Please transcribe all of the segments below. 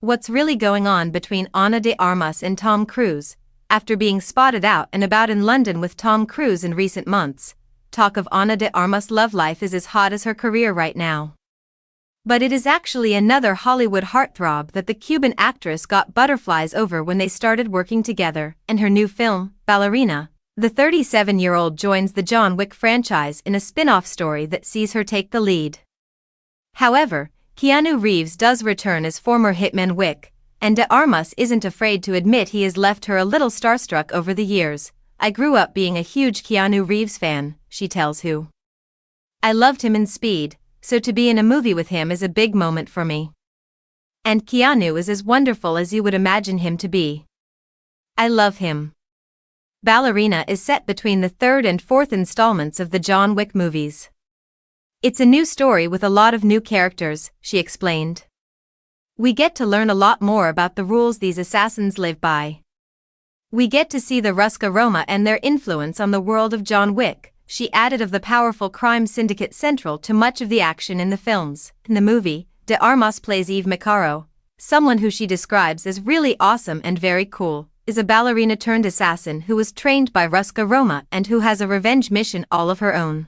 What's really going on between Ana de Armas and Tom Cruise? After being spotted out and about in London with Tom Cruise in recent months, talk of Ana de Armas' love life is as hot as her career right now. But it is actually another Hollywood heartthrob that the Cuban actress got butterflies over when they started working together. In her new film, Ballerina, the 37-year-old joins the John Wick franchise in a spin-off story that sees her take the lead. However, Keanu Reeves does return as former hitman Wick, and de Armas isn't afraid to admit he has left her a little starstruck over the years. "I grew up being a huge Keanu Reeves fan," she tells Who. "I loved him in Speed, so to be in a movie with him is a big moment for me. And Keanu is as wonderful as you would imagine him to be. I love him." Ballerina is set between the third and fourth installments of the John Wick movies. "It's a new story with a lot of new characters," she explained. "We get to learn a lot more about the rules these assassins live by. We get to see the Ruska Roma and their influence on the world of John Wick," she added, of the powerful crime syndicate central to much of the action in the films. In the movie, de Armas plays Eve Macaro, someone who she describes as really awesome and very cool, is a ballerina-turned-assassin who was trained by Ruska Roma and who has a revenge mission all of her own.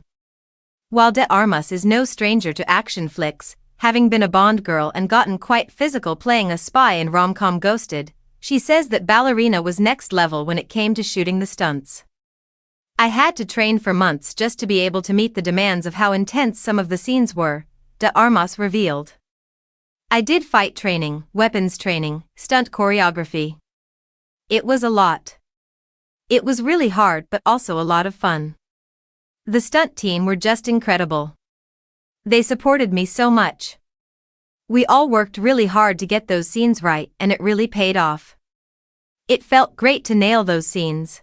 While de Armas is no stranger to action flicks, having been a Bond girl and gotten quite physical playing a spy in rom-com Ghosted, she says that Ballerina was next level when it came to shooting the stunts. "I had to train for months just to be able to meet the demands of how intense some of the scenes were," de Armas revealed. "I did fight training, weapons training, stunt choreography. It was a lot. It was really hard but also a lot of fun. The stunt team were just incredible. They supported me so much. We all worked really hard to get those scenes right and it really paid off. It felt great to nail those scenes."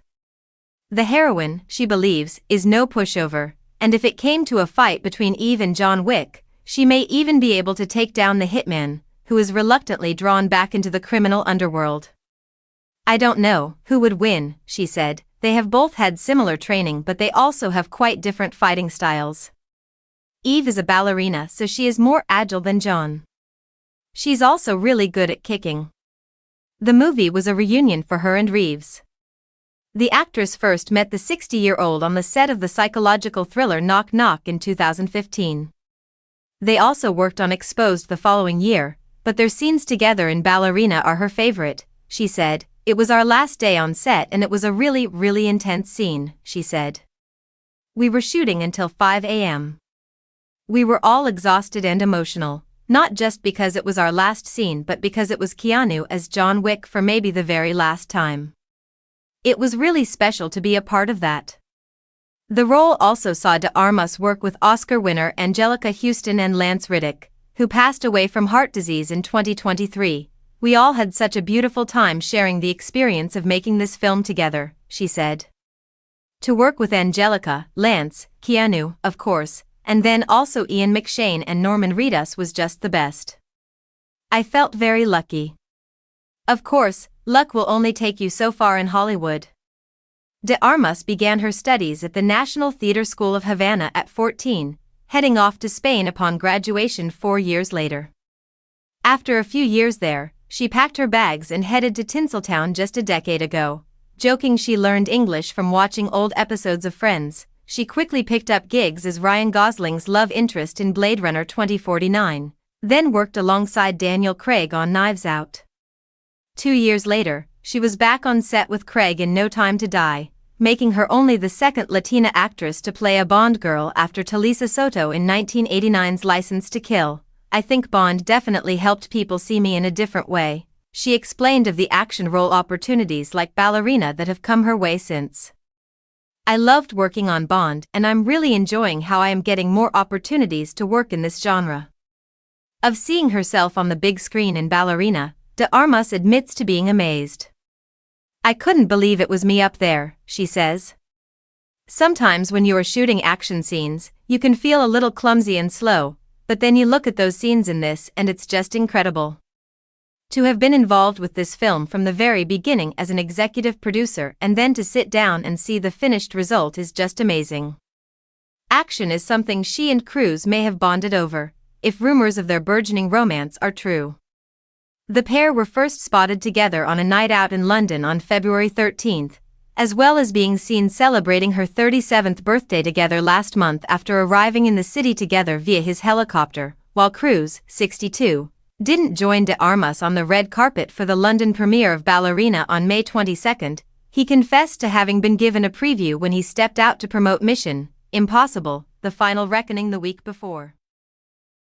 The heroine, she believes, is no pushover, and if it came to a fight between Eve and John Wick, she may even be able to take down the hitman, who is reluctantly drawn back into the criminal underworld. "I don't know who would win," she said. "They have both had similar training but they also have quite different fighting styles. Eve is a ballerina so she is more agile than John. She's also really good at kicking." The movie was a reunion for her and Reeves. The actress first met the 60-year-old on the set of the psychological thriller Knock Knock in 2015. They also worked on Exposed the following year, but their scenes together in Ballerina are her favorite. She said, "It was our last day on set and it was a really, really intense scene," she said. "We were shooting until 5 a.m. We were all exhausted and emotional, not just because it was our last scene but because it was Keanu as John Wick for maybe the very last time. It was really special to be a part of that." The role also saw de Armas work with Oscar winner Angelica Houston and Lance Reddick, who passed away from heart disease in 2023. "We all had such a beautiful time sharing the experience of making this film together," she said. To work with Angelica, Lance, Keanu, of course, and then also Ian McShane and Norman Reedus was just the best. "I felt very lucky. Of course, luck will only take you so far in Hollywood." De Armas began her studies at the National Theatre School of Havana at 14, heading off to Spain upon graduation 4 years later. After a few years there, she packed her bags and headed to Tinseltown just a decade ago. Joking she learned English from watching old episodes of Friends, she quickly picked up gigs as Ryan Gosling's love interest in Blade Runner 2049, then worked alongside Daniel Craig on Knives Out. 2 years later, she was back on set with Craig in No Time to Die, making her only the second Latina actress to play a Bond girl after Talisa Soto in 1989's License to Kill. "I think Bond definitely helped people see me in a different way," she explained of the action role opportunities like Ballerina that have come her way since. "I loved working on Bond and I'm really enjoying how I am getting more opportunities to work in this genre." Of seeing herself on the big screen in Ballerina, de Armas admits to being amazed. "I couldn't believe it was me up there," she says. "Sometimes when you are shooting action scenes, you can feel a little clumsy and slow, but then you look at those scenes in this and it's just incredible. To have been involved with this film from the very beginning as an executive producer and then to sit down and see the finished result is just amazing." Action is something she and Cruise may have bonded over, if rumors of their burgeoning romance are true. The pair were first spotted together on a night out in London on February 13, as well as being seen celebrating her 37th birthday together last month after arriving in the city together via his helicopter, while Cruz, 62, didn't join de Armas on the red carpet for the London premiere of Ballerina on May 22. He confessed to having been given a preview when he stepped out to promote Mission Impossible: The Final Reckoning the week before.